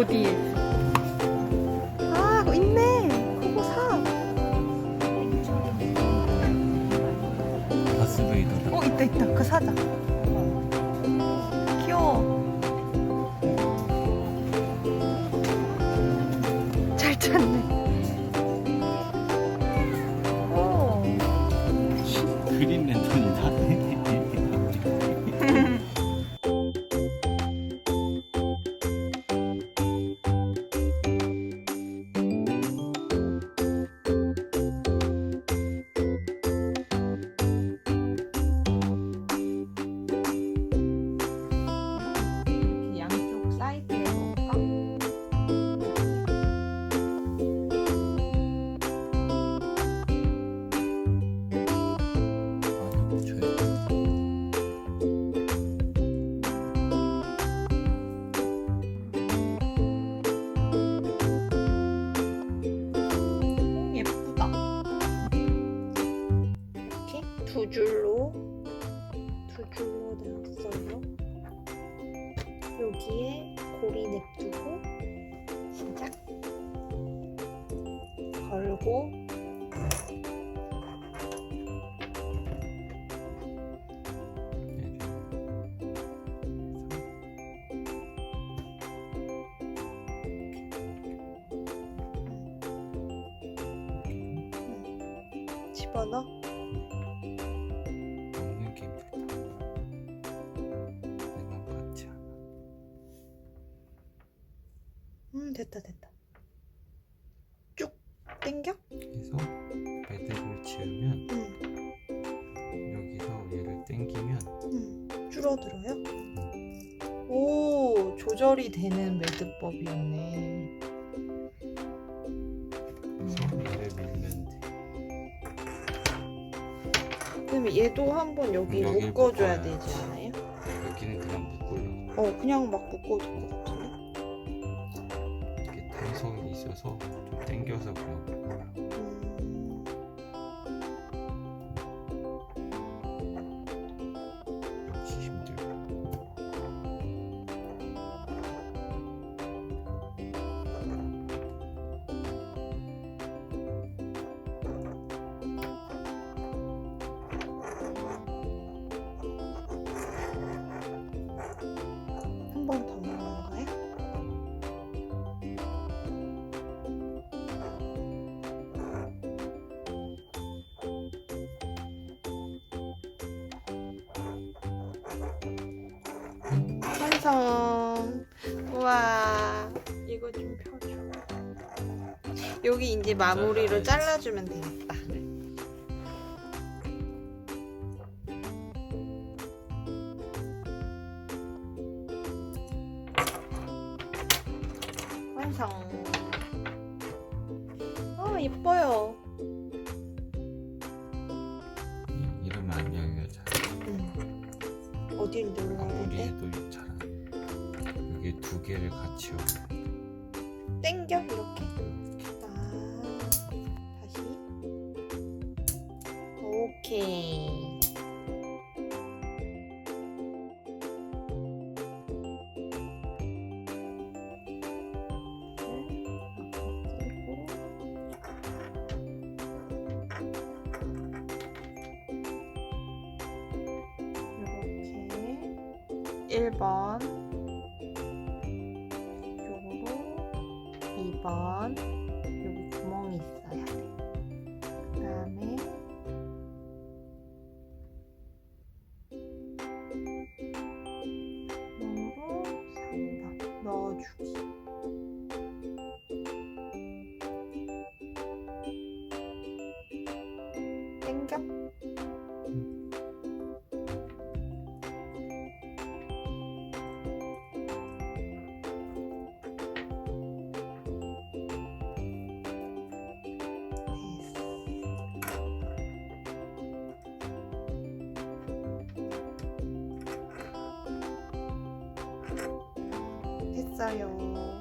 어디에? 아, 그거 있네. 그거 사. 다스베이더다. 있다. 그거 사자. 귀여워. 잘 찾네. 오. 그린 랜턴이다. 양쪽 사이드에 넣을까? 예쁘다. 이렇게 두 줄로 되었어요. 여기에 고리 냅두고 시작. 걸고 집어넣어. 먹는 게 힘들다. 내 맘 같지 않아. 됐다. 쭉 당겨. 그래서 매듭을 지으면 여기서 얘를 당기면 줄어들어요. 오, 조절이 되는 매듭법이었네. 그래서 얘를 밀면 돼. 그러면 얘도 한번 여기 여기를 묶어줘야 묶어야지. 되지 않아요? 여기는 그냥 묶으려고. 그냥 막 묶어도 될 것 같은데. 이렇게 탄성이 있어서 좀 당겨서 그냥 묶어요. 역시 힘들고. 한 번 더 넣는 거야? 완성. 우와, 이거 좀 펴줘. 여기 이제 마무리로 잘라주면 되겠다. 완성. 예뻐요. 이러면 안 열려 잘. 어딜 눌러야 아무리 돼? 해도 잘 안 돼. 여기 두 개를 같이 열. 당겨 이렇게. 다시. 오케이. 이렇게 1번 이쪽으로 2번 여기 구멍이 있어야 돼. 그 다음에 구멍으로 3번 넣어주기. 당겨. 됐어요.